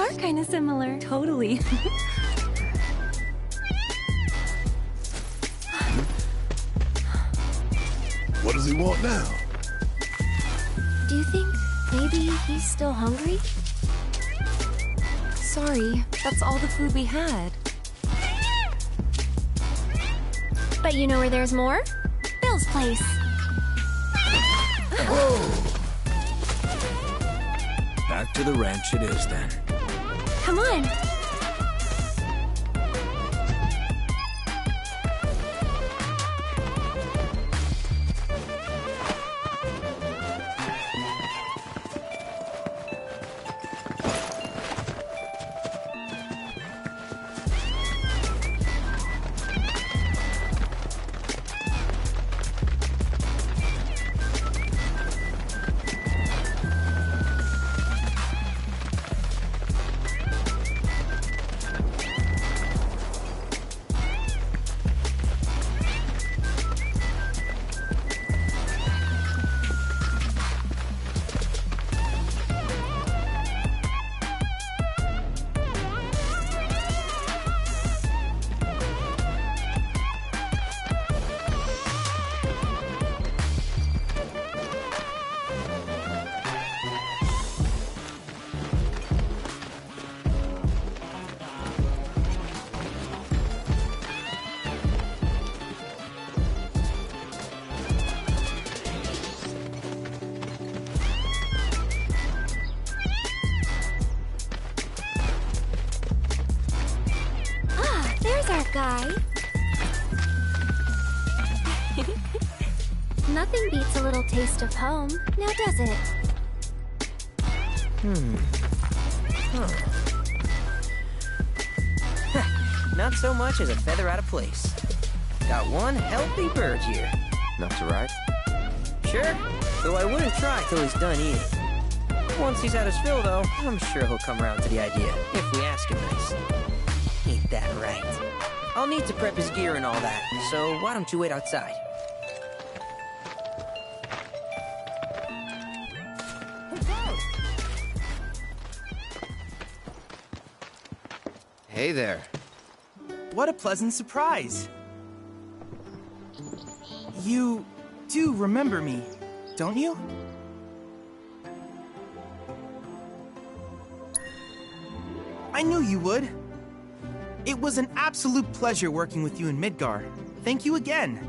are kind of similar. Totally. What does he want now? Do you think maybe he's still hungry? Sorry, that's all the food we had. But you know where there's more? Bill's place. Whoa! Back to the ranch it is then. Come on. Guy. Nothing beats a little taste of home, now does it? Not so much as a feather out of place. Got one healthy bird here. Enough to ride? Sure, though I wouldn't try till he's done eating. Once he's had his fill, though, I'm sure he'll come around to the idea, if we ask him nice. Ain't that right? I'll need to prep his gear and all that, so why don't you wait outside? Hey there. What a pleasant surprise. You do remember me, don't you? I knew you would. It was an absolute pleasure working with you in Midgar. Thank you again.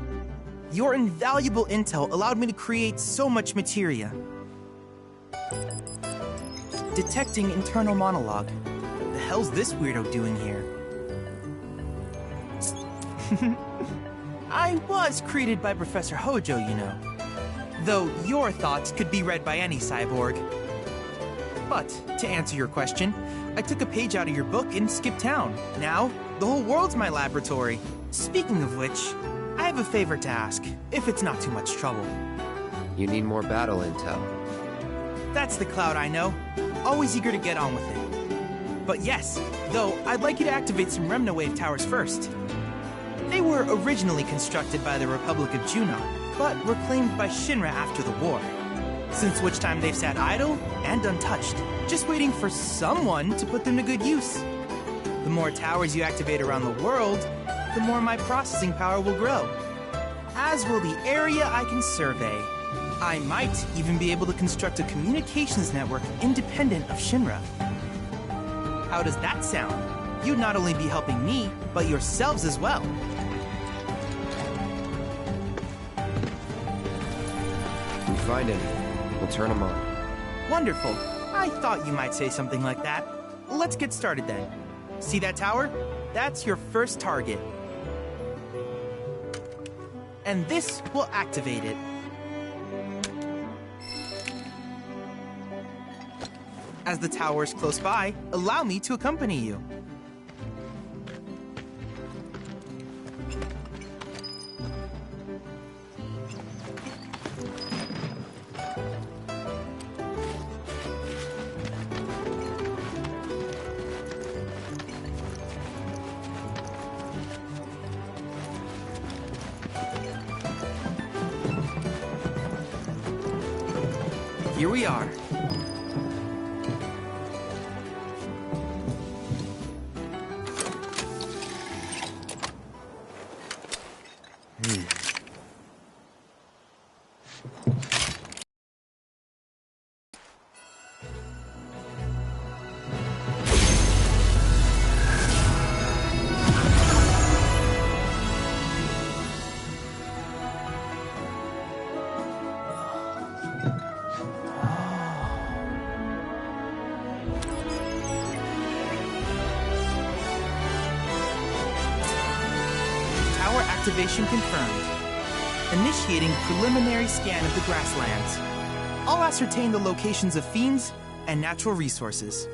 Your invaluable intel allowed me to create so much materia. Detecting internal monologue. What the hell's this weirdo doing here? I was created by Professor Hojo, you know. Though your thoughts could be read by any cyborg. But, to answer your question, I took a page out of your book and skipped town. Now, the whole world's my laboratory. Speaking of which, I have a favor to ask, if it's not too much trouble. You need more battle intel. That's the Cloud I know. Always eager to get on with it. But yes, though, I'd like you to activate some Remnawave towers first. They were originally constructed by the Republic of Junon, but were claimed by Shinra after the war. Since which time they've sat idle and untouched, just waiting for someone to put them to good use. The more towers you activate around the world, the more my processing power will grow. As will the area I can survey. I might even be able to construct a communications network independent of Shinra. How does that sound? You'd not only be helping me, but yourselves as well. If we find any, we'll turn them on. Wonderful. I thought you might say something like that. Let's get started then. See that tower? That's your first target. And this will activate it. As the tower is close by, allow me to accompany you. Here we are. Tower activation confirmed. Initiating preliminary scan of the grasslands. I'll ascertain the locations of fiends and natural resources.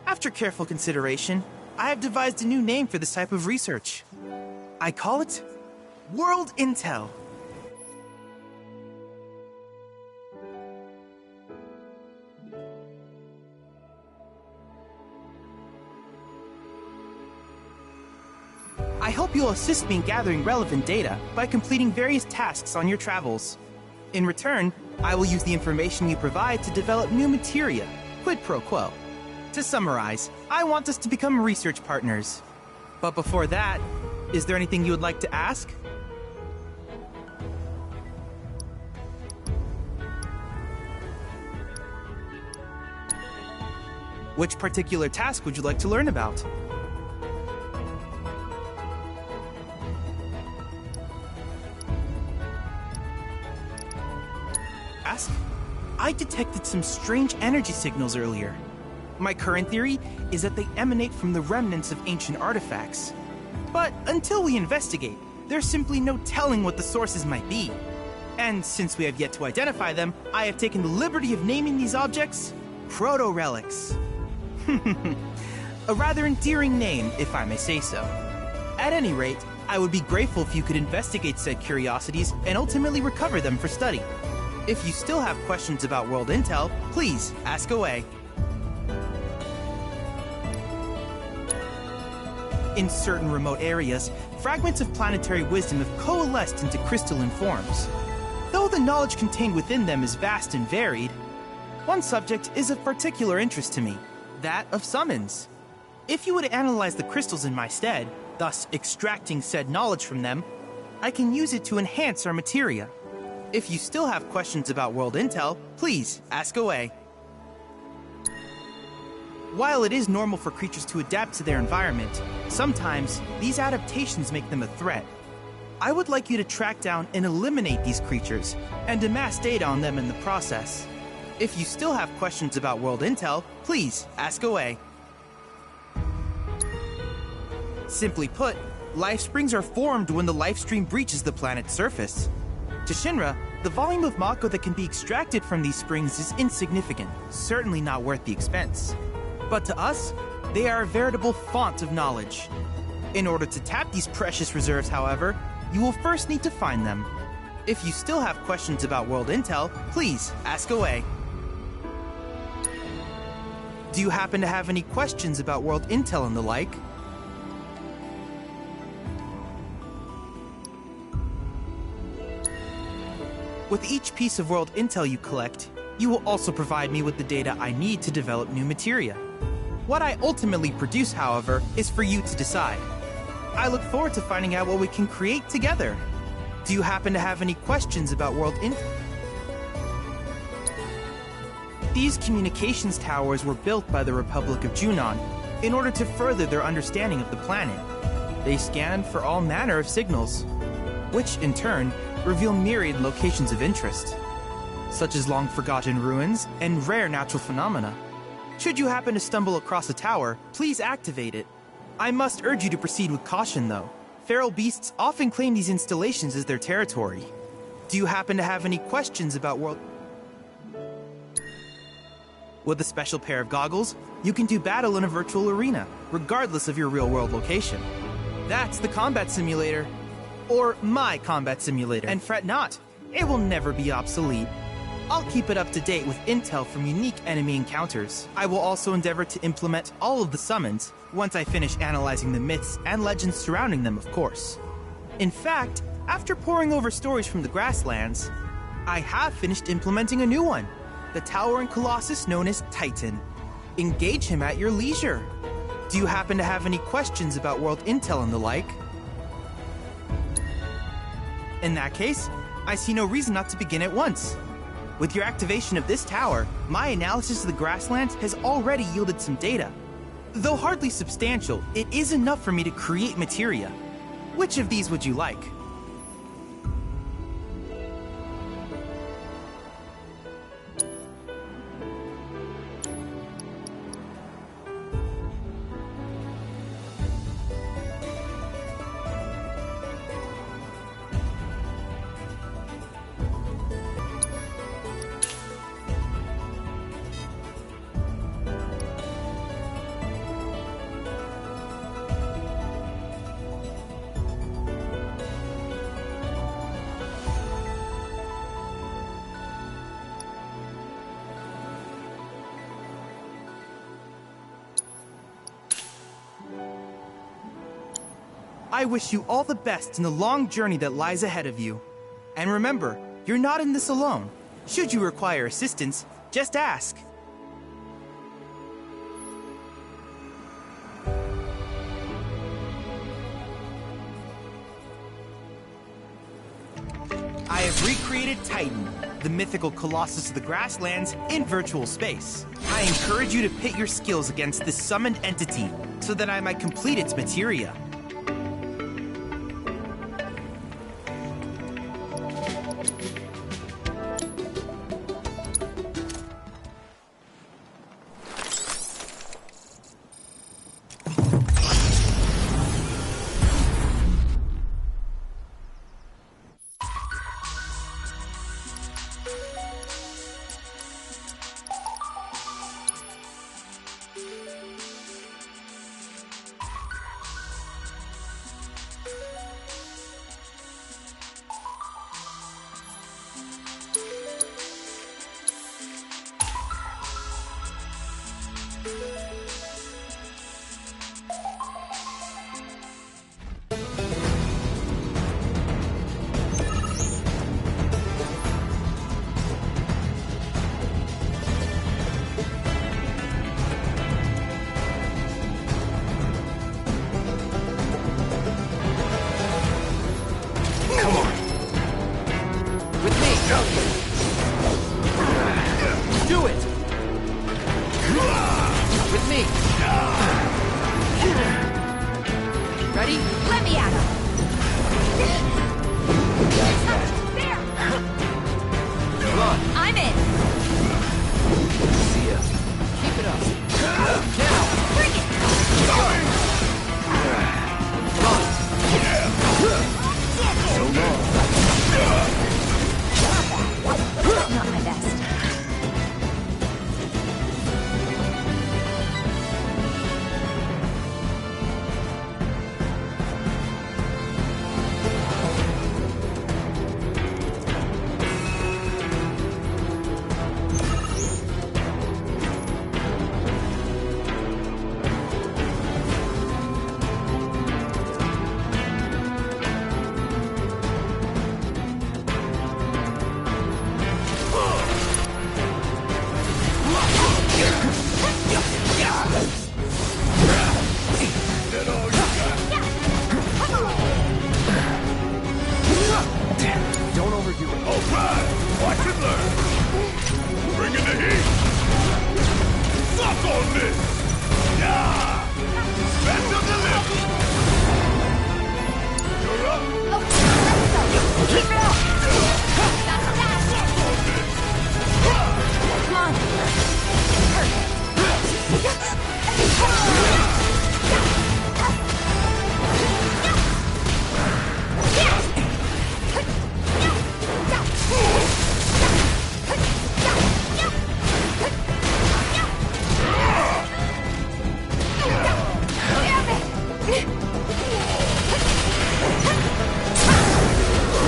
After careful consideration, I have devised a new name for this type of research. I call it World Intel. I hope you'll assist me in gathering relevant data by completing various tasks on your travels. In return, I will use the information you provide to develop new materia, quid pro quo. To summarize, I want us to become research partners. But before that, is there anything you would like to ask? Which particular task would you like to learn about? I detected some strange energy signals earlier. My current theory is that they emanate from the remnants of ancient artifacts. But until we investigate, there's simply no telling what the sources might be. And since we have yet to identify them, I have taken the liberty of naming these objects proto-relics. A rather endearing name, if I may say so. At any rate, I would be grateful if you could investigate said curiosities and ultimately recover them for study. If you still have questions about World Intel, please ask away. In certain remote areas, fragments of planetary wisdom have coalesced into crystalline forms. Though the knowledge contained within them is vast and varied, one subject is of particular interest to me, that of summons. If you would analyze the crystals in my stead, thus extracting said knowledge from them, I can use it to enhance our materia. If you still have questions about World Intel, please ask away. While it is normal for creatures to adapt to their environment, sometimes these adaptations make them a threat. I would like you to track down and eliminate these creatures, and amass data on them in the process. If you still have questions about World Intel, please ask away. Simply put, life springs are formed when the life stream breaches the planet's surface. To Shinra, the volume of Mako that can be extracted from these springs is insignificant, certainly not worth the expense. But to us, they are a veritable font of knowledge. In order to tap these precious reserves, however, you will first need to find them. If you still have questions about World Intel, please ask away. Do you happen to have any questions about World Intel and the like? With each piece of World Intel you collect, you will also provide me with the data I need to develop new materia. What I ultimately produce, however, is for you to decide. I look forward to finding out what we can create together. Do you happen to have any questions about World Intel? These communications towers were built by the Republic of Junon in order to further their understanding of the planet. They scan for all manner of signals, which in turn reveal myriad locations of interest, such as long-forgotten ruins and rare natural phenomena. Should you happen to stumble across a tower, please activate it. I must urge you to proceed with caution, though. Feral beasts often claim these installations as their territory. Do you happen to have any questions about World... With a special pair of goggles, you can do battle in a virtual arena, regardless of your real-world location. That's the combat simulator. Or my combat simulator. And fret not, it will never be obsolete. I'll keep it up to date with intel from unique enemy encounters. I will also endeavor to implement all of the summons, once I finish analyzing the myths and legends surrounding them, of course. In fact, after poring over stories from the grasslands, I have finished implementing a new one, the towering colossus known as Titan. Engage him at your leisure. Do you happen to have any questions about world intel and the like? In that case, I see no reason not to begin at once. With your activation of this tower, my analysis of the grasslands has already yielded some data. Though hardly substantial, it is enough for me to create materia. Which of these would you like? I wish you all the best in the long journey that lies ahead of you. And remember, you're not in this alone. Should you require assistance, just ask. I have recreated Titan, the mythical colossus of the grasslands, in virtual space. I encourage you to pit your skills against this summoned entity so that I might complete its materia. Do it! With me! Ready? Let me at him! There! Come on! I'm in! See ya. Keep it up. Now! Bring it! Come on! So long. Not my best. Don't overdo it. All right, watch and learn. Bring in the heat. Suck on this. Yeah. Back to the left. You're up. Keep it up! That's it! Come on!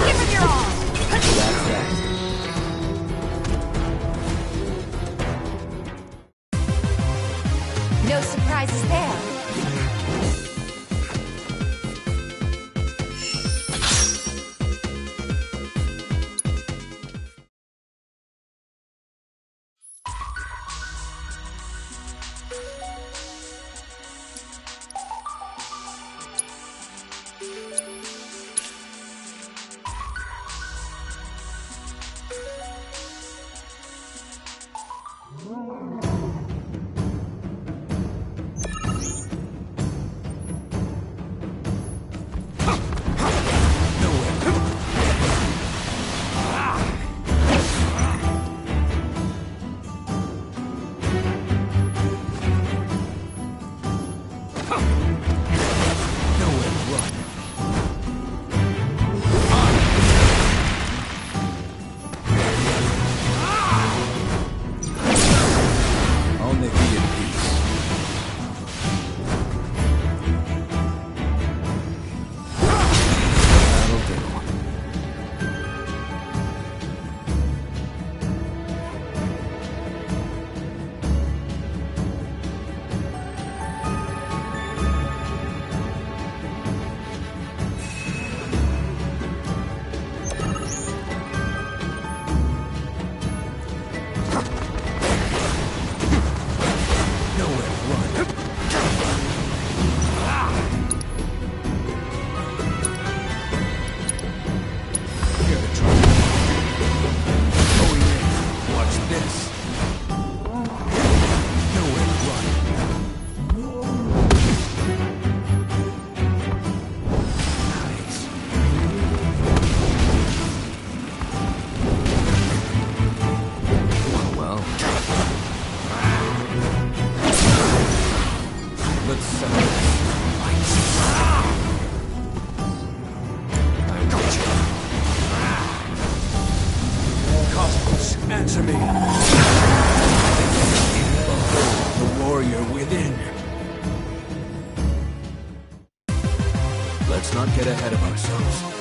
Give it your all! No surprises there. Answer me. The warrior within. Let's not get ahead of ourselves.